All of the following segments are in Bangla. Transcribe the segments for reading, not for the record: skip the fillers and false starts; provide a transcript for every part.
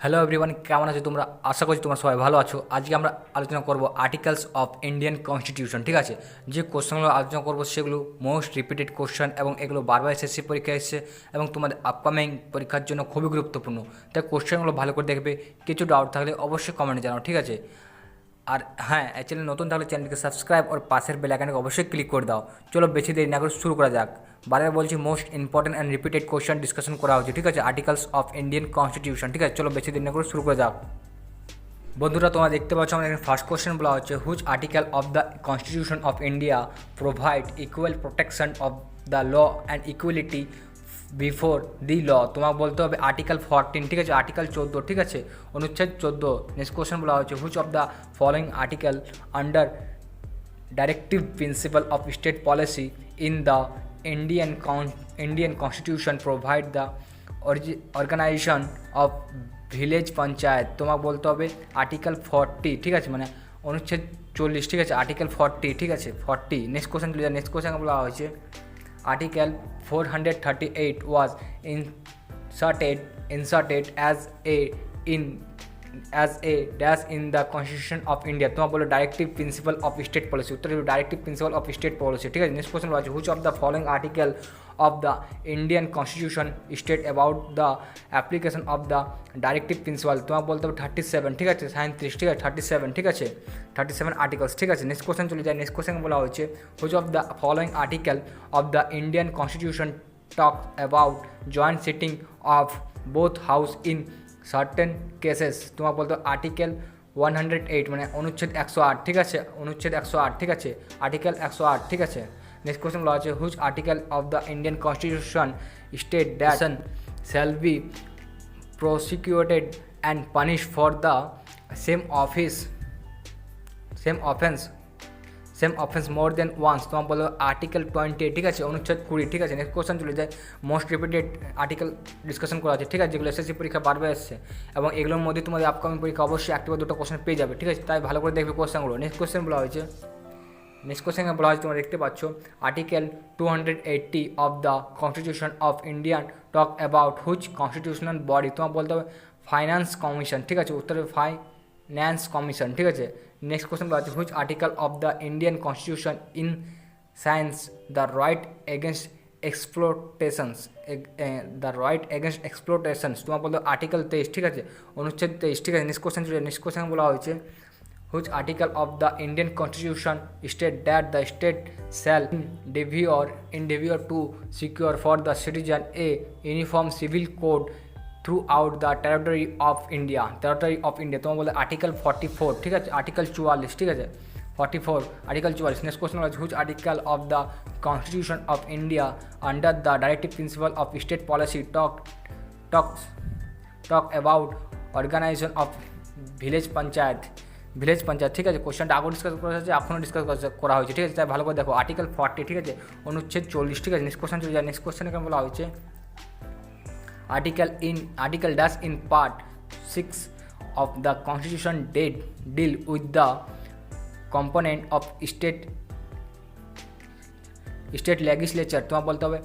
হ্যালো এভরিওয়ান, কেমন আছো তোমরা? আশা করছি তোমরা সবাই ভালো আছো। আজকে আমরা আলোচনা করব আর্টিকেলস অফ ইন্ডিয়ান কনস্টিটিউশন। ঠিক আছে, যে কোশ্চেনগুলো আলোচনা করবো সেগুলো মোস্ট রিপিটেড কোশ্চেন এবং এগুলো বারবার এসএসসি পরীক্ষা এসছে এবং তোমাদের আপকামিং পরীক্ষার জন্য খুবই গুরুত্বপূর্ণ। তাই কোশ্চেনগুলো ভালো করে দেখবে। কিছু ডাউট থাকলে অবশ্যই কমেন্টে জানাও, ঠিক আছে? আর হ্যাঁ, চ্যানেল নতুন থাকলে চ্যানেলকে সাবস্ক্রাইব আর পাশের বেল আইকনকে অবশ্যই ক্লিক করে দাও। চলো বেশি দেরি না করে শুরু করা যাক। বারবার বলছি, most important and repeated question discussion করা হচ্ছে, ঠিক আছে? Articles of Indian constitution. ঠিক আছে, চলো বেশি দেরি না করে শুরু করা যাক। বন্ধুরা, তোমরা দেখতে পাচ্ছ আমাদের এখানে ফার্স্ট কোশ্চেন বলা হচ্ছে, which article of the constitution of India provide equal protection of the law and equality before the law. তোমাকে বলতে হবে আর্টিকেল 14, ঠিক আছে? আর্টিকেল 14, ঠিক আছে? অনুচ্ছেদ 14। নেক্সট কোশ্চেন বলা হচ্ছে, which of the following article under directive principle of state policy in the Indian constitution provide the organisation of village panchayat. তোমাকে বলতে হবে আর্টিকেল 40, ঠিক আছে? মানে অনুচ্ছেদ 40, ঠিক আছে? আর্টিকেল 40, ঠিক আছে? 40। নেক্সট কোশ্চেন চলে যায়। নেক্সট কোশ্চেন বলা হয়েছে, article 438 was inserted as a dash in the constitution of India। তোমার বলো directive principle of state policy. উত্তর হবে directive principle of state policy, ঠিক আছে? নেক্সট কোশ্চেন বলা আছে, which of the following article of the Indian constitution state about the application of the directive principle। তোমাকে বলতে হবে 37, ঠিক আছে? 37, ঠিক আছে? 37, ঠিক আছে? 37 আর্টিকেলস, ঠিক আছে? নেক্সট কোশ্চেন চলে যায়। নেক্সট কোশ্চেন বলা হচ্ছে, which of the following article of the Indian constitution talk about joint sitting of both house in certain cases. তোমাকে বলতে আর্টিকেল 108, মানে অনুচ্ছেদ 108, ঠিক আছে? অনুচ্ছেদ 108, ঠিক আছে? আর্টিকেল 108, ঠিক আছে? নেক্সট কোশ্চেন বলা হচ্ছে, which article of the Indian constitution state that shall be prosecuted and punish for the same offence more than once. তোমার বলো আর্টিকেল 20, ঠিক আছে? অনুচ্ছেদ 20, ঠিক আছে? নেক্সট কোশ্চেন চলে যায়। মোস্ট রিপিটেড আর্টিকেল ডিসকাশন করা আছে, ঠিক আছে? যেগুলো এসএসসি পরীক্ষা বারবার এসছে এবং এগুলোর মধ্যে তোমাদের আপকামিং পরীক্ষা অবশ্যই একটা বা দুটো কোশ্চেন পেয়ে যাবে, ঠিক আছে? তাই ভালো করে দেখবে কোশ্চেনগুলো। নেক্সট কোশ্চেন বলা হয়েছে, তোমরা দেখতে পাচ্ছ, article 280 of the constitution of Indian talk about which constitutional body. তোমার বলতে হবে ফাইন্যান্স কমিশন, ঠিক আছে? উত্তরে ফাইন্যান্স কমিশন, ঠিক আছে? নেক্সট কোশ্চেন বলা হচ্ছে, which article of the Indian constitution enshrines the right against exploitations. তোমার বলতে আর্টিকেল 23, ঠিক আছে? অনুচ্ছেদ 23, ঠিক আছে? নেক্সট কোশ্চেন বলা হয়েছে, which article of the Indian Constitution state that the state shall endeavour to secure for the citizen a uniform civil code throughout the territory of India। তোমার বলে আর্টিকেল 44, ঠিক আছে? আর্টিকেল 44, ঠিক আছে? 44, আর্টিকেল 44। নেক্সট কোশ্চেন হচ্ছে, which article of the constitution of India under the directive principle of state policy talk about organisation of village panchayat, ঠিক আছে? কোশ্চেনটা আগেও ডিসকাস করা হয়েছে, এখনও ডিসকাস করা হয়েছে, ঠিক আছে? তাই ভালো করে দেখো। আর্টিকেল 40, ঠিক আছে? অনুচ্ছেড 40, ঠিক আছে? নেক্সট কোশ্চেন চলে যায়। নেক্সট কোশ্চেন এখানে বলা হয়েছে, article dash in part 6 of the constitution deal with the component of state legislature. তোমার বলতে হবে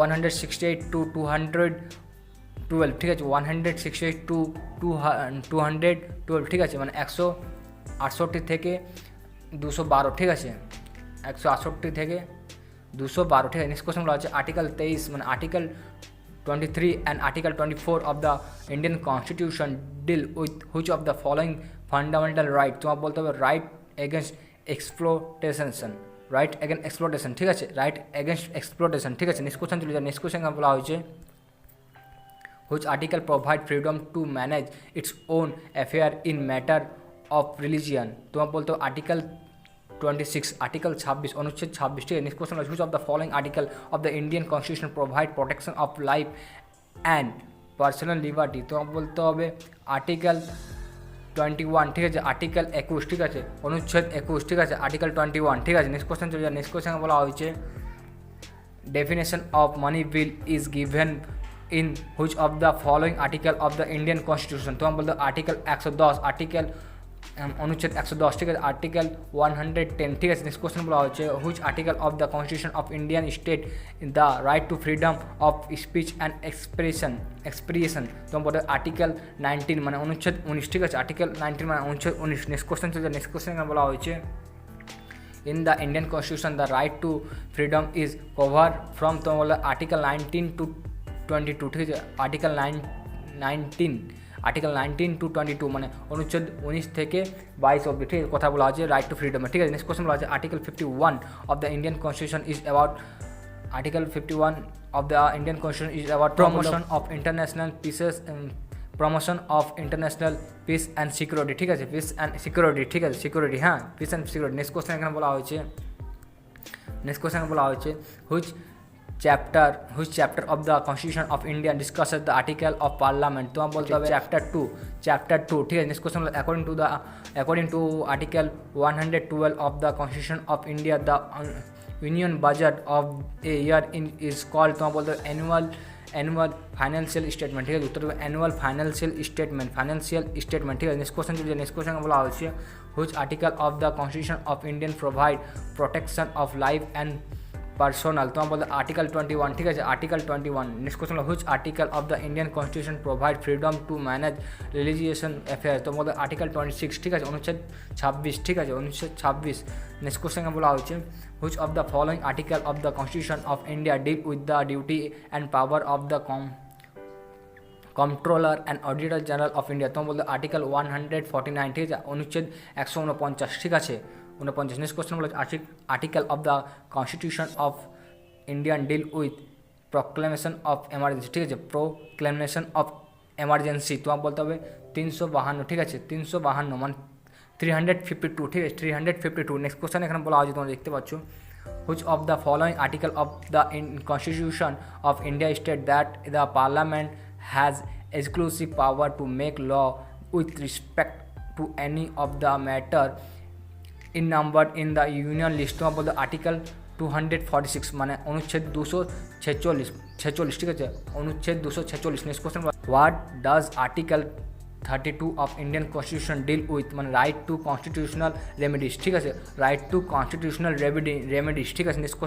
168 to 212, ঠিক আছে? 168 to 212, ঠিক আছে? মানে 168 থেকে 212, ঠিক আছে? 168 থেকে 212, ঠিক আছে? নেক্সট কোশ্চেন বলা হচ্ছে, আর্টিকেল 23, মানে article 23 and article 24 of the Indian constitution deal with which of the following fundamental right. তোমার বলতে হবে রাইট এগেনস্ট এক্সপ্লোটেশন, ঠিক আছে? রাইট এগেনস্ট এক্সপ্লোটেশন, ঠিক আছে? নেক্সট কোশ্চেন চলে যায়। নেক্সট কোশ্চেন বলা হয়েছে, which article provide freedom to manage its own affair in matter of religion। তোমার বলতে আর্টিকেল 26, আর্টিকেল 26, অনুচ্ছেদ 26, ঠিক আছে? নেক্সট কোশ্চেন হচ্ছে, which of the following article of the Indian constitution provide protection of life and personal liberty. তোমার বলতে হবে আর্টিকেল 21, ঠিক আছে? আর্টিকেল 21, ঠিক আছে? অনুচ্ছেদ 21, ঠিক আছে? আর্টিকেল 21, ঠিক আছে? নেক্সট কোশ্চেন চলে যায়। নেক্সট কোশ্চেন বলা হয়েছে, definition of money bill is given in which of the following article of the Indian Constitution। তোমার বলতে আর্টিকেল 110, আর্টিকেল অনুচ্ছেদ 110, ঠিক আছে, আর্টিকেল 110, ঠিক আছে। নেক্সট কোশ্চেন বলা হচ্ছে which article of the constitution of Indian state the right to freedom of speech and expression তোমার বলতে আর্টিকেল 19 মানে অনুচ্ছেদ 19, ঠিক আছে, আর্টিকেল 19 মানে অনুচ্ছেদ 19। নেক্সট কোশ্চেন চলছে, নেক্সট কোশ্চেন বলা হয়েছে in the Indian constitution the right to freedom is covered from তোমার বলে আর্টিকেল 19 to 22, ঠিক আছে, আর্টিকেল 19 to 22 মানে অনুচ্ছেদ 19 থেকে 22 অব্দি, ঠিক আছে, কথা বলা আছে রাইট টু ফ্রিডম, ঠিক আছে। নেক্সট কোশ্চেন বলা আছে article 51 of the Indian constitution is about article 51 of the Indian constitution is about promotion of international pieces promotion of international piece and security, ঠিক আছে, পিস অ্যান্ড সিকিউরিটি, ঠিক আছে, সিকিউরিটি, হ্যাঁ, piece and security. Next question এখানে বলা হয়েছে which chapter of the constitution of India discusses the article of parliament তোমার বলতে হবে চ্যাপ্টার টু, ঠিক আছে। Next question according to article 112 of the constitution of India the union budget of a year is called তোমার বলতে হবে অ্যানুয়াল ফাইন্যান্সিয়াল স্টেটমেন্ট, ঠিক আছে, উত্তর হবে অ্যানুয়াল ফাইন্যান্সিয়াল স্টেটমেন্ট, ঠিক আছে। নেক্সট কোশ্চেন বলা হচ্ছে which article of the constitution of Indian provide protection of life and personal তোমার বলতে আর্টিকেল 21, ঠিক আছে, আর্টিকেল 21। নেক্সট কোশ্চেন হলো which article of the Indian constitution provide freedom to manage religion affair তোমার বলতে আর্টিকেল 26, ঠিক আছে, অনুচ্ছেদ 26, ঠিক আছে, অনুচ্ছেদ 26। নেক্সট কোশ্চেন বলা হচ্ছে which of the following article of the constitution of India deal with the duty and power of the controller and auditor general of India তোমার বলতে আর্টিকেল 149, ঠিক আছে, অনুচ্ছেদ 149, ঠিক আছে, 49। নেক্সট কোশ্চেন বলা article of the constitution of Indian deal with proclamation of emergency, ঠিক আছে, প্রোক্লেমেশন অফ এমার্জেন্সি তোমার বলতে হবে 352, ঠিক আছে, 352 মানে 352, ঠিক আছে, 352। নেক্সট কোশ্চেন এখানে বলা হয়েছে তোমরা দেখতে পাচ্ছ which of the following article of the constitution of India state that the parliament has exclusive power to make law with respect to any of the matter in number in the union list তোমার বলতে আর্টিকেল 246 মানে অনুচ্ছেদ 246, ঠিক আছে, অনুচ্ছেদ 246। Next question what does article 32 of Indian constitution deal with মানে রাইট টু কনস্টিটিউশনাল রেমেডিস, ঠিক আছে, রাইট টু কনস্টিটিউশনাল রেমেডিস, ঠিক আছে। নেক্সট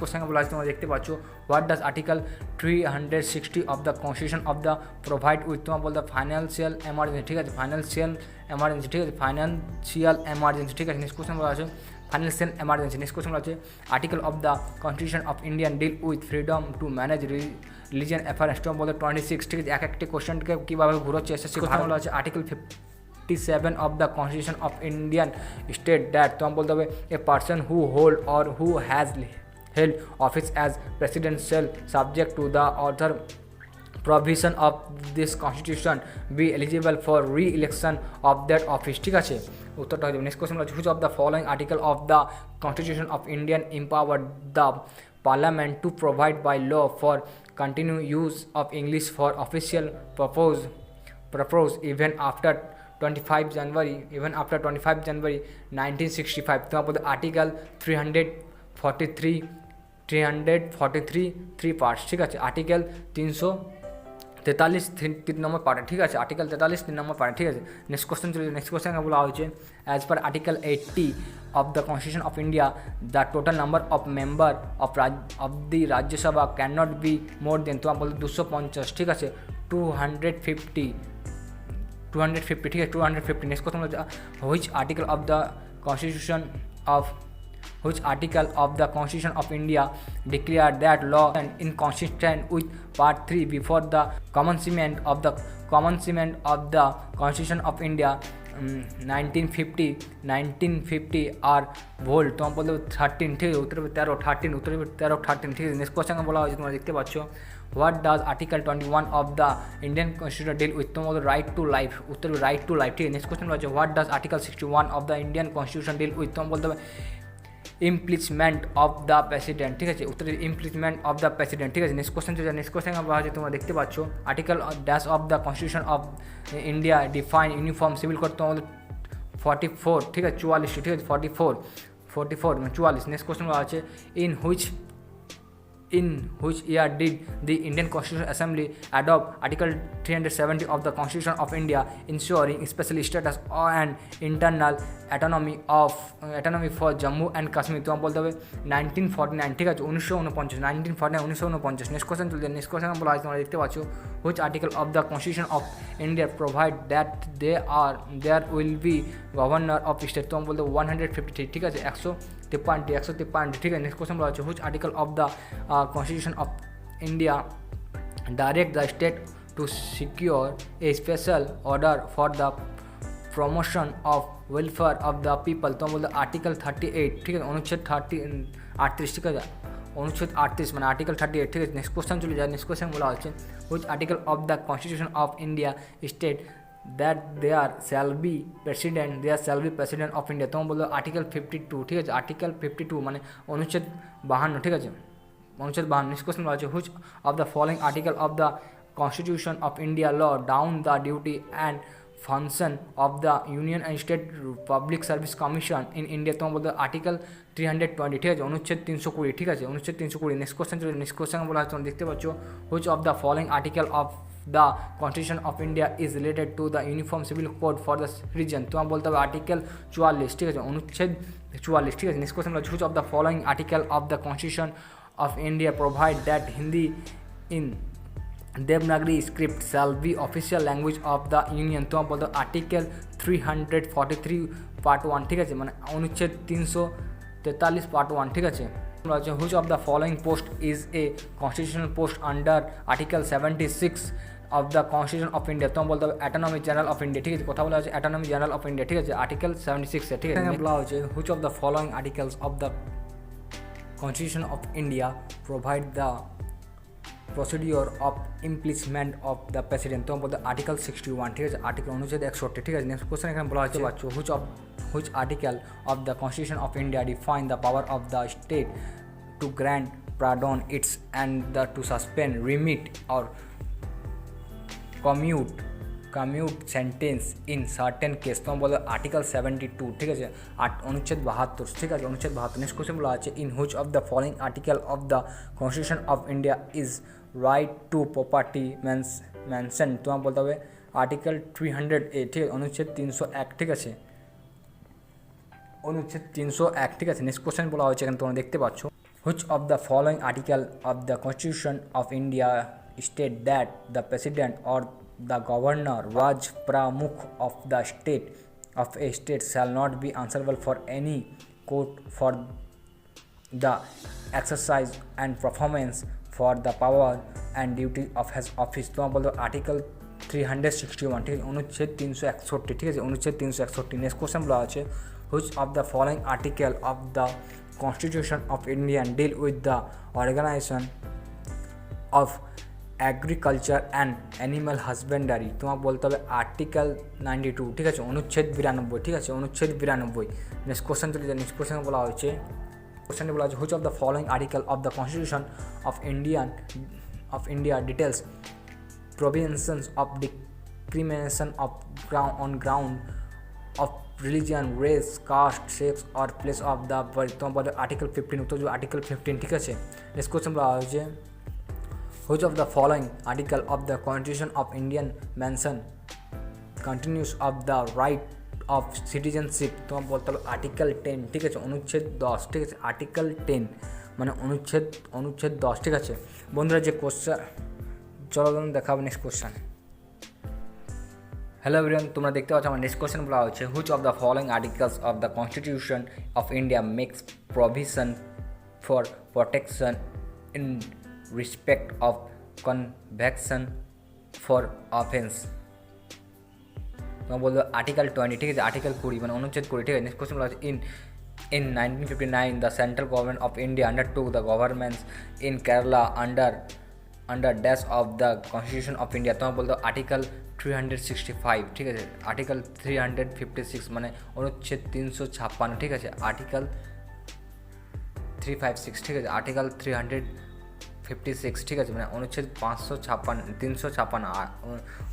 কোশ্চেন বলা আছে তোমরা দেখতে পাচ্ছ what does article 360 of the constitution of the provide with তোমার বলতে ফাইন্যান্সিয়াল এমার্জেন্সি, ঠিক আছে, ফাইন্যান্সিয়াল এমার্জেন্সি, ঠিক আছে, ফাইন্যান্সিয়াল এমার্জেন্সি, ঠিক আছে। নেক্সট কোশ্চেন বলা আছে ফাইন্যান্সিয়াল এমার্জেন্সি। নেক্সট কোশ্চেন বলা আছে article of the constitution of Indian deal with freedom to manage religion affairs তোমার বলতে 26, ঠিক আছে, এক একটি কোশ্চেনকে কীভাবে ঘুরোচ্ছে এসএসসি কোশ্চেন বলা আছে article 57 of the constitution of Indian state that তোমার বলতে হবে a person who hold or who has held office as presidential subject to the other provision of this constitution be eligible for re-election of that office, ঠিক আছে, উত্তরটা হয়ে যাবে। নেক্সট কোশ্চেন হচ্ছে which of the following article of the constitution of Indian empower the parliament to provide by law for continued use of English for official purpose even after 25 January 1965 তোমার বলতে আর্টিকেল 343 3 পার্টস, ঠিক আছে, আর্টিকেল 343 3 নম্বর পার্টে, ঠিক আছে, আর্টিকেল 43 3 নম্বর পার্টে, ঠিক আছে। নেক্সট কোশ্চেন বলা হয়েছে as per article 80 of the Constitution of India the total number of member of the Rajya Sabha cannot be more than তোমার বলতে 250, ঠিক আছে, 250, ঠিক আছে, 250। নেক্সট কোশ্চেন হচ্ছে which article of the constitution of India declared that law and inconsistent with Part 3 before the commencement of the Constitution of India 1950 are void তোমার বলতে 13, ঠিক আছে, উত্তর 13, ঠিক আছে। নেক্সট কোশ্চেন বলা হয়েছে তোমরা দেখতে পাচ্ছ what does article 21 of the Indian constitution deal with তোমার রাইট টু লাইফ, উত্তর রাইট টু লাইফ, ঠিক আছে। নেক্সট কোশ্চেন বলা হচ্ছে what does article 61 of the Indian constitution deal with তোমার বলতে হবে ইমপ্লিচমেন্ট অফ দ্য প্রেসিডেন্ট, ঠিক আছে, উত্তর ইমপ্লিচমেন্ট অফ দ্য প্রেসিডেন্ট, ঠিক আছে। নেক্সট কোশ্চেন বলা হচ্ছে তোমরা দেখতে পাচ্ছ article dash of the constitution of India define uniform civil code তোমাদের 44, ঠিক আছে, 44, ঠিক আছে, 44 44 44। নেক্সট কোশ্চেন বলা আছে in In which year did the Indian Constitutional Assembly adopt Article 370 of the Constitution of India, ensuring special status and internal autonomy for Jammu and Kashmir? तो हम बोलते हैं 1949, ठीक है 1949, 1949। नेक्स्ट क्वेश्चन चलते हैं। नेक्स्ट क्वेश्चन बोला तुम्हारा देखते पाচ্ছ which article of the Constitution of India provide that there will be governor of state? तो हम बोलते हैं 153, ठीक है 153, ठीक है। नेक्स्ट क्वेश्चन बोला which article of the Constitution of India direct the state to secure a special order for the promotion of welfare of the people? तो हम बोलते हैं आर्टिकल 38, ठीक है अनुच्छेद 38, ठीक है अनुच्छेद 38 মানে आर्टिकल 38, ठीक है। नेक्स्ट क्वेश्चन चले जाए। नेक्स्ट क्वेश्चन बोला হচ্ছে which article of the Constitution of India state that there shall be president of India? तो हम बोलते हैं आर्टिकल 52, ठीक है आर्टिकल 52 মানে অনুচ্ছেদ 52, ঠিক আছে অনুচ্ছেদ 52। नेक्स्ट क्वेश्चन बोला হচ্ছে which of the following article of the Constitution of India law down the duty and function of the Union and State Public Service Commission in India? तो हम बोलते हैं आर्टिकल 320, ঠিক আছে অনুচ্ছেদ 320, ঠিক আছে অনুচ্ছেদ 320। নেক্সট কোশ্চেন চলে। নেক্সট কোশ্চেন বলা হচ্ছে তোমরা দেখতে পাচ্ছ which of the following article of the Constitution of India is related to the Uniform Civil Code for the region? তো हम बोलते हैं आर्टिकल 44, ठीक है অনুচ্ছেদ 44, ঠিক আছে। নেক্সট কোশ্চেন বলা হচ্ছে which of the following article of the Constitution of India provide that Hindi in Devanagari script shall be official language of the union? तो हम बोलते हैं आर्टिकल 343 पार्ट 1, ठीक है মানে অনুচ্ছেদ 343 पार्ट 1, ঠিক আছে। which of the following post is a constitutional post under article 76 of the Constitution of India? तो हम बोलते हैं অ্যাটর্নি জেনারেল অফ ইন্ডিয়া, ঠিক আছে কথা বলা হচ্ছে অ্যাটর্নি জেনারেল অফ ইন্ডিয়া, ঠিক আছে আর্টিকেল 76 এ, ঠিক আছে। বলা হচ্ছে which of the following articles of the Constitution of India provide the procedure of impeachment of the president? तो हम बोलते हैं आर्टिकल 61, ठीक है आर्टिकल অনুচ্ছেদ 61, ঠিক আছে। নেক্সট কোশ্চেন এখানে বলা হচ্ছে which article of the Constitution of India define the power of the state to grant pardon its and to suspend, remit or commute sentence in certain case? तो हम बोलते हैं आर्टिकल 72, ठीक है অনুচ্ছেদ 72, ঠিক আছে অনুচ্ছেদ 72। नेक्स्ट क्वेश्चन बोला है in which of the following article of the Constitution of India is right to property mentioned? तो हम बोलते हैं आर्टिकल 300A, ठीक है অনুচ্ছেদ 301, ঠিক আছে অনুচ্ছেদ 301, ঠিক আছে। নেক্সট কোশ্চেন বলা হয়েছে এখানে তোমরা দেখতে পাচ্ছ which of the following article of the Constitution of India state that the president or the governor was pramukh of the state of a state shall not be answerable for any court for the exercise and performance for the power and duty of his office? तो हम बोलते हैं आर्टिकल 361, ठीक है অনুচ্ছেদ 361, ঠিক আছে অনুচ্ছেদ 361। नेक्स्ट क्वेश्चन বলা আছে which of the following article of the Constitution of India deal with the organization of agriculture and animal husbandry? तो हम बोलते हैं आर्टिकल 92, ठीक है অনুচ্ছেদ 92, ঠিক আছে অনুচ্ছেদ 92। नेक्स्ट क्वेश्चन चले जाए। नेक्स्ट क्वेश्चन বলা হচ্ছে क्वेश्चन বলা হচ্ছে which of the following article of the Constitution of India details provisions of discrimination on ground of religion, race, caste, sex or place of the birth? तो हम बोलते हैं आर्टिकल 15, तो जो आर्टिकल 15, ठीक আছে। नेक्स्ट क्वेश्चन বলা হচ্ছে which of the following article of the Constitution of India mention continues of the right of citizenship? तो हम बोलते हैं आर्टिकल 10, ठीक है অনুচ্ছেদ 10, ঠিক আছে আর্টিকেল 10 মানে অনুচ্ছেদ 10, ঠিক আছে। বন্ধুরা যে কোশ্চেন চলো দেখাবো নেক্সট কোশ্চেন। হ্যালো এভরিওয়ান, তোমরা দেখতে পাচ্ছ আমার নেক্সট কোশ্চেন বলা হচ্ছে which of the following articles of the Constitution of India makes provision for protection in respect of conviction for offense? तो बोल दो आर्टिकल 20, ठीक है आर्टिकल 20 মানে অনুচ্ছেদ 20, ঠিক है। नेक्स्ट क्वेश्चन बोला है in 1959 the central government of India undertook the governments in Kerala under dash of the Constitution of India? तो बोल दो आर्टिकल 365, ঠিক আছে आर्टिकल 356 মানে অনুচ্ছেদ 356, ঠিক আছে आर्टिकल 356, ঠিক আছে आर्टिकल 356, ঠিক আছে মানে অনুচ্ছেদ 356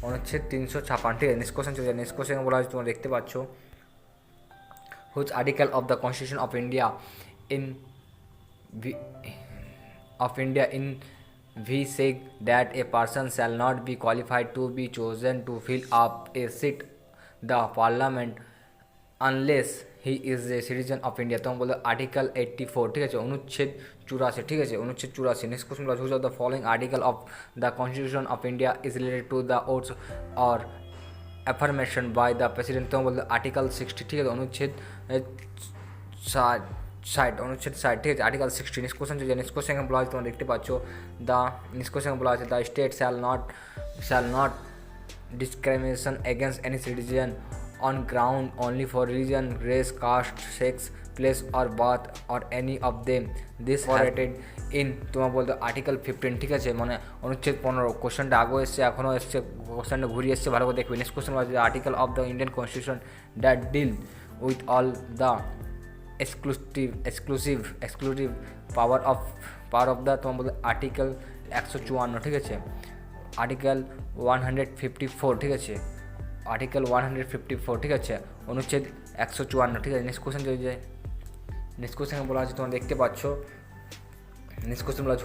অনুচ্ছেদ 356, ঠিক আছে। নেক্সট কোশ্চেন চলে যায়। নেক্সট কোশ্চেন বলা হচ্ছে তোমরা দেখতে পাচ্ছ which article of the Constitution of India of India in V says that a person shall not be qualified to be chosen to fill up a seat the parliament unless he is a citizen of India। तो हम बोलते आर्टिकल 84, ठीक है, अनुच्छेद 84, ठीक है, अनुच्छेद 84। नेक्स्ट क्वेश्चन बोला which of the following article of the constitution of India is related to the oaths or affirmation by the president. तो हम बोलते आर्टिकल 60, ठीक है, अनुच्छेद 60, अनुच्छेद 60, ठीक है, आर्टिकल 60। नेक्स्ट क्वेश्चन जो नेक्स्ट क्वेश्चन বলা আছে তোমরা দেখতে পাচ্ছ দ্য নেক্সট কোশ্চেন বলা আছে the state shall not discrimination against any citizen on ground only for religion, race, caste, sex, place or birth or any of them this stated in তোমার বলতে আর্টিকেল 15, ঠিক আছে, মানে অনুচ্ছেদ 15। কোশ্চেনটা আগেও এসছে এখনও এসছে, কোশ্চেনটা ঘুরিয়ে এসছে, ভালো করে দেখবে। নেক্সট কোশ্চেন বলা আছে article of the Indian constitution that deal with all the exclusive power of the তোমার বলতে আর্টিকেল 154, ঠিক আছে, আর্টিকেল 154, ঠিক আছে, আর্টিকেল 154, ঠিক আছে, অনুচ্ছেদ 154, ঠিক আছে। নেক্সট কোশ্চেন যে নেক্সট কোশ্চেন বলা আছে তোমরা দেখতে পাচ্ছ, নেক্সট কোশ্চেন বলা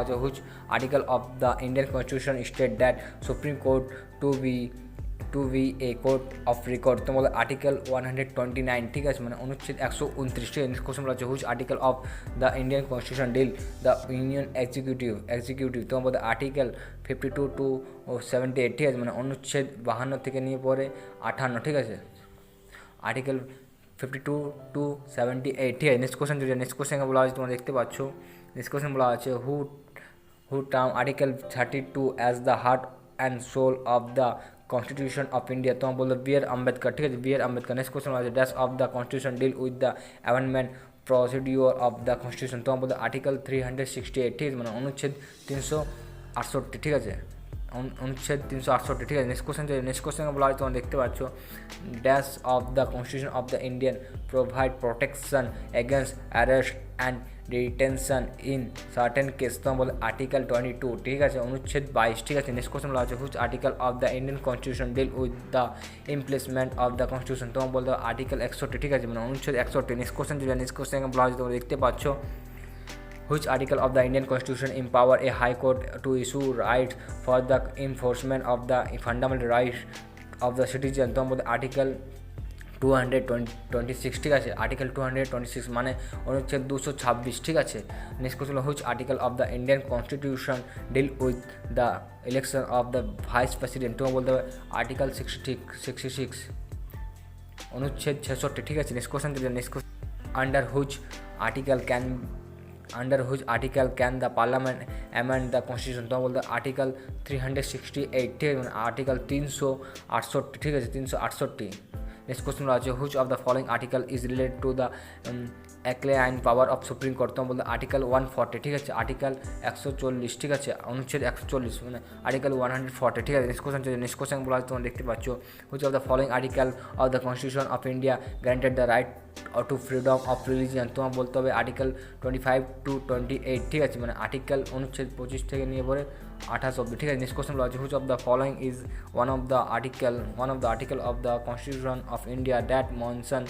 আছে which article of the Indian constitution state that supreme court to be a court of record. তো বলে আর্টিকেল 129, ঠিক আছে, মানে অনুচ্ছেদ 129, ঠিক আছে। নেক্সট কোশ্চেন বলা আছে which article of the Indian constitution deal the union executive. তো বলতে আর্টিকেল 52 to 78, ঠিক আছে, মানে অনুচ্ছেদ 52 থেকে নিয়ে পরে 58, ঠিক আছে, আর্টিকেল 52 to 78, ঠিক আছে। নেক্সট কোশ্চেন নেক্সট কোশ্চেন বলা আছে তোমরা দেখতে পাচ্ছ, নেক্সট কোশ্চেন বলা আছে who term article 32 as the heart and soul of the constitution of India. তোমার বললো বি আর আম্বেদকর, ঠিক আছে, B R Ambedkar. Next question আছে dash of the constitution deal with the amendment procedure of the constitution. তোমার বলতো আর্টিকেল 368, ঠিক আছে, মানে অনুচ্ছেদ 368, ঠিক আছে, অনুচ্ছেদ 368, ঠিক আছে। নেক্সট কোশ্চেন বলা হয় তোমরা দেখতে পাচ্ছ dash of the constitution of the Indian provide protection against arrest and detention in certain case. তোমার বলে আর্টিকেল 22, ঠিক আছে, অনুচ্ছেদ 22, ঠিক আছে। নেক্সট কোশ্চেন বলা আছে which article of the Indian constitution deal with the implement of the constitution. তোমার বলতে আর্টিকেল 61, ঠিক আছে, মানে অনুচ্ছেদ 61। নেক্সট কোশ্চেন বলা আছে তোমরা দেখতে পাচ্ছ which article of the Indian Constitution empower a high court to issue rights for the enforcement of the fundamental rights of the citizen। তো আমাদের আর্টিকেল 226, ঠিক আছে, আর্টিকেল 226 মানে অনুচ্ছেদ 226, ঠিক আছে। Next question which article of the Indian constitution deal with the election of the vice president. তো বলতে হবে আর্টিকেল 66, অনুচ্ছেদ 66, ঠিক আছে। Next question under which article can the parliament amend the constitution. তো বলতে আর্টিকেল 368, ঠিক আছে, মানে আর্টিকেল 368, ঠিক আছে, 368। নেক্সট কোশ্চেন আছে which of the following article is related to the অ্যাক্লাইন পাওয়ার অফ সুপ্রিম কোর্ট। তো বলতে আর্টিকেল 140, ঠিক আছে, আর্টিকেল 140, ঠিক আছে, অনুচ্ছেদ 140, মানে আর্টিকেল 140, ঠিক আছে। নেক্সট কোশ্চেন বলা আছে তোমরা দেখতে পাচ্ছ which of the following article of the constitution of India granted the right to freedom of religion. তোমার বলতে হবে আর্টিকেল 25 to 28, ঠিক আছে, মানে আর্টিকেল অনুচ্ছেদ 25 থেকে নিয়ে পরে 28 অব্দি, ঠিক আছে। নেক্সট কোশ্চেন বলা আছে which of the following is one of the article of the constitution of India that mention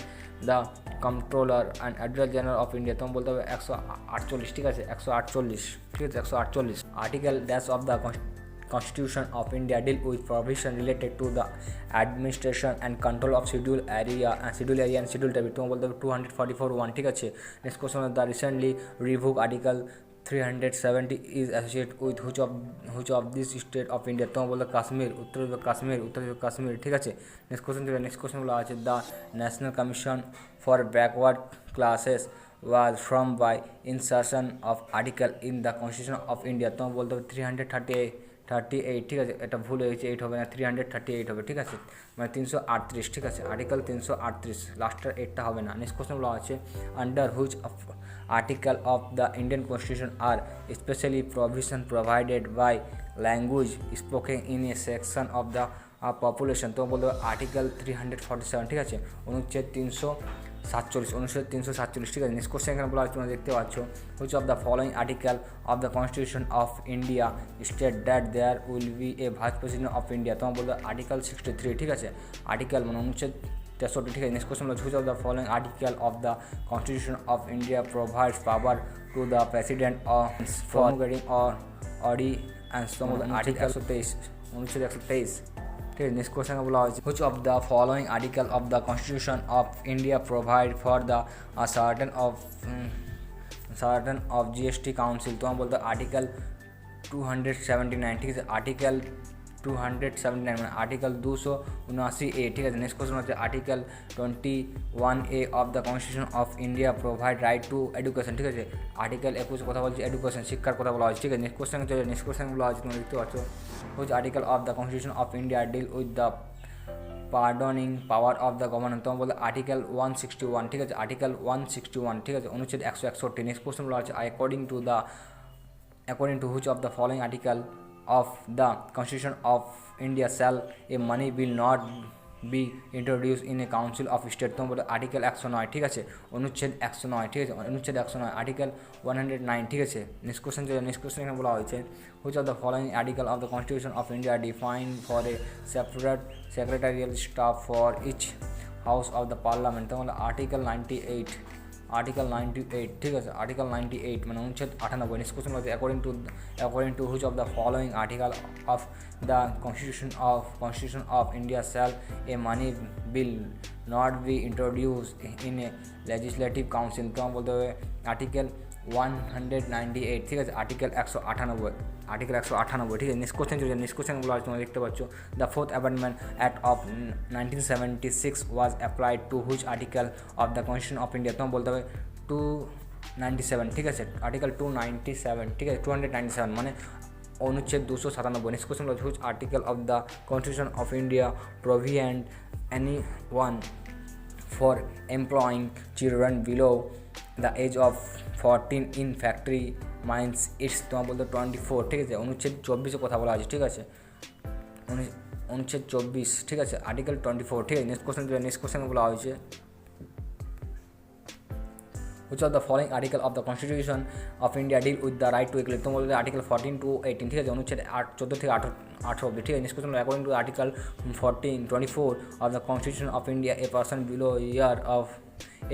the controller and advocate general of India. তোমার বলতে হবে 148, ঠিক আছে, 148, ঠিক আছে, 148। Article dash of the Constitution of India deal with provision related to the administration and control of scheduled area and scheduled territory। তোমার বলতে হবে 244(1), ঠিক আছে। Next question the recently revoke article 370 is associated with which of this state of India। তোমার বলতে কাশ্মীর, উত্তর কাশ্মীর, ঠিক আছে। নেক্সট কোশ্চেন বলা আছে the national commission for backward classes was formed by insertion of article in the Constitution of India। তোমার বলতে হবে 338, ঠিক আছে, এটা ভুল হয়েছে, 8 হবে না, 338 হবে, ঠিক আছে, মানে 338, ঠিক আছে, আর্টিকেল 338, লাস্টের 8টা হবে না। নেক্সট কোশ্চেন বলা আছে under which article of the Indian Constitution are especially provision provided by language spoken in a section of the population। তো বলতে হবে আর্টিকেল 347, ঠিক আছে, অনুচ্ছেদ 347, ঠিক আছে। নেক্সট কোশ্চেন এখানে বলা আছে তোমরা দেখতে পাচ্ছ which of the following article of the constitution of India state that there will be a vice president of India. তোমার বলতে আর্টিকেল 63, ঠিক আছে, আর্টিকেল মানে অনুচ্ছেদ 63, ठीक है। नेक्स्ट क्वेश्चन बोला which of the following article of the Constitution of India provides power to the president of promulgating or ordinance, तो बोला आर्टिकल 123, अनुच्छेद 123, ठीक है। नेक्स्ट क्वेश्चन का बोला which of the following article of the Constitution of India provide for the certain of GST council, तो हम बोलते हैं आर्टिकल 279, ठीक है। आर्टिकल 279 में आर्टिकल 279A, ठीक है। नेक्स्ट क्वेश्चन होता है article 21A of the constitution of India provide right to education, ठीक আছে। আর্টিকেল 21 কথা বলছে এডুকেশন, শিক্ষার কথা বলা হয়েছে, ঠিক আছে। নেক্সট কোশ্চেন বলা হয়েছে তোমরা দেখতে পাচ্ছ which article of the constitution of India deal with the pardoning power of the governor, তোমার বলতে আর্টিকেল 161, ঠিক আছে। আর্টিকেল 161, ঠিক আছে। অনুচ্ছেদ 161। নেক্সট কোশ্চেন বলা হচ্ছে according to which of the following article of the Constitution of India shall a money bill not be introduced in a council of state, तो बोले आर्टिकल 109, ठीक है। अनुच्छेद 109, ठीक है। अनुच्छेद 109 आर्टिकल 109, ठीक है। नेक्स्ट क्वेश्चन এখানে বলা হয়েছে which of the following article of the Constitution of India define for a separate secretarial staff for each house of the parliament, तो बोले आर्टिकल 98, ठीक है। आर्टिकल 98 মানে অনুচ্ছেদ 98। नेक्स्ट क्वेश्चन বলছে according to which of the following article of the constitution of India shall a money bill not be introduced in a legislative council, तो हम बोलते हैं आर्टिकल 198, ঠিক আছে। आर्टिकल 198, ঠিক আছে। नेक्स्ट क्वेश्चन বলা হচ্ছে তোমরা দেখতে পাচ্ছ the fourth amendment act of 1976 was applied to which article of the constitution of India, তোমার বলতে হবে 297, ঠিক আছে। আর্টিকেল 297, ঠিক আছে। 297 মানে অনুচ্ছেদ 297। নেক্সট কোশ্চেন বলা which article of the constitution of India provident any one for employing children below the age of 14 in factory mines its, তোমার বলতে 24, ঠিক আছে। অনুচ্ছেদ 24 কথা বলা আছে, ঠিক আছে। অনুচ্ছেদ 24, ঠিক আছে। আর্টিকেল 24, ঠিক আছে। নেক্সট কোশ্চেন বলা হয়েছে which of the following article of the Constitution of India deal with the right to equality, तो बोलते हैं आर्टिकल 14 to 18, ठीक है। अनुच्छेद 14 থেকে 18 অবধি, ঠিক আছে। Next question according to article 24 of the Constitution of India a person below year of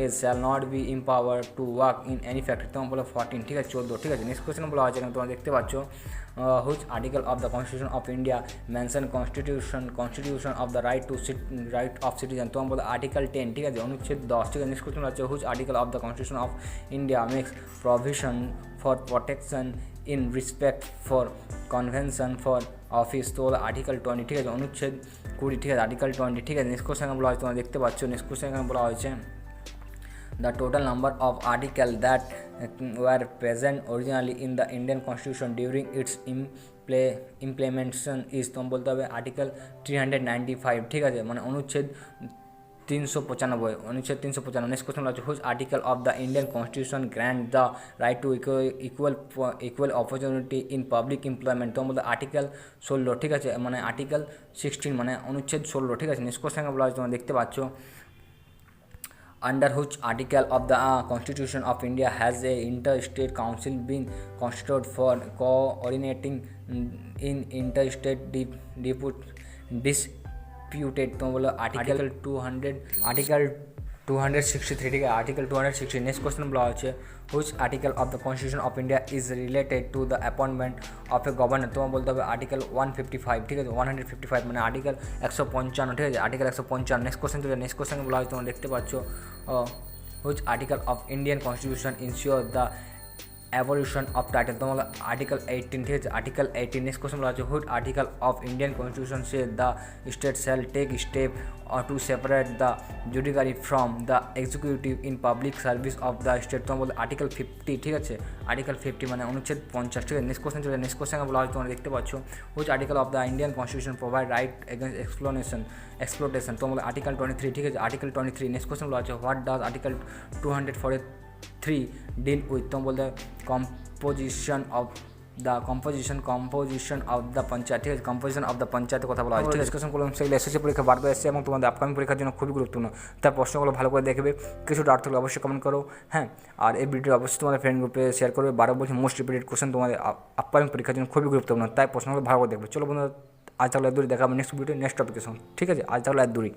age shall not be empowered to work in any factory, तो बोलो 14, ঠিক আছে। 14, ঠিক আছে। नेक्स्ट क्वेश्चन বলা হয়েছে এখানে তোমরা দেখতে পাচ্ছ which article of the Constitution of India mention constitution of the right of citizen, तो बोलो आर्टिकल 10, ठीक है। अनुच्छेद 10, ठीक है। नेक्स्ट क्वेश्चन হচ্ছে which article of the Constitution of India makes provision for protection in respect for convention for office, তো আর্টিকেল 20, ঠিক আছে। অনুচ্ছেদ 20, ঠিক আছে। আর্টিকেল 20, ঠিক আছে। নেক্সট কোশ্চেন বলা হয়েছে তোমরা দেখতে পাচ্ছ নেক্সট কোশ্চেন এখানে বলা হয়েছে the total number of articles that were present originally in the Indian Constitution during its implementation is, तो बोलते হবে आर्टिकल 395, ঠিক আছে। মানে অনুচ্ছেদ 395। नेक्स्ट क्वेश्चन হচ্ছে which article of the Indian constitution grant the right two equal opportunity in public employment, তো বলতে আর্টিকেল 16, ঠিক আছে। মানে আর্টিকেল 16 মানে অনুচ্ছেদ 16, ঠিক আছে। নেক্সট কোশ্চেন বলা হচ্ছে তোমরা দেখতে পাচ্ছ under which article of the Constitution of India has a interstate council been constituted for coordinating in interstate disputed, तो बोलो आर्टिकल 263, ठीक है। आर्टिकल 260। नेक्स्ट क्वेश्चन বলা হচ্ছে which article of the Constitution of India is related to the appointment of a governor, তোমার বলতে হবে আর্টিকেল 155, ঠিক আছে। 155 মানে আর্টিকেল 155, ঠিক আছে। আর্টিকেল 155। নেক্সট কোশ্চেন বলা হচ্ছে তোমরা দেখতে পাচ্ছ which article of Indian Constitution ensure the abolition of title, तो मतलब आर्टिकल 18, ठीक है। आर्टिकल 18। नेक्स्ट क्वेश्चन बोला which article of Indian Constitution से the state shall take step to separate the judiciary from the executive in public service of the state, तो बोले आर्टिकल 50, ठीक है। आर्टिकल 50 মানে অনুচ্ছেদ 50, ঠিক আছে। নেক্সট কোশ্চেন বলা হচ্ছে তোমরা দেখতে পাচ্ছ which article of the Indian Constitution provide right against exploitation, তো বলে আর্টিকেল 23, ঠিক আছে। আর্টিকেল 23। নেক্সট কোশ্চেন বলা হচ্ছে what does article 243 deal with, तो बोलते हैं composition of the পঞ্চায়েত, ঠিক আছে। কম্পোজিশন অফ দ্য পঞ্চায়েতের কথা বলা হয়, ঠিক আছে। ডিসকাশন করলাম সেগুলো এসএসসি পরীক্ষা বারবার এসেছে এবং তোমাদের আপকামিং পরীক্ষার জন্য খুবই গুরুত্বপূর্ণ, তাই প্রশ্নগুলো ভালো করে দেখবে। কিছু ডাউট থাকলে অবশ্যই কমেন্ট করো, হ্যাঁ। আর এই ভিডিও অবশ্যই তোমাদের ফ্রেন্ড গ্রুপে শেয়ার করবে। বারবার বলছি মোস্ট রিপিটেড কোশ্চেন তোমাদের আপকামিং পরীক্ষার জন্য খুবই গুরুত্বপূর্ণ, তাই প্রশ্নগুলো ভালো করে দেখবে। চলো বন্ধুরা, আজ তাহলে দূরে দেখা হবে নেক্সট ভিডিও নেক্সট টপিকের সঙ্গে, ঠিক আছে। আজ তাহলে দূরে।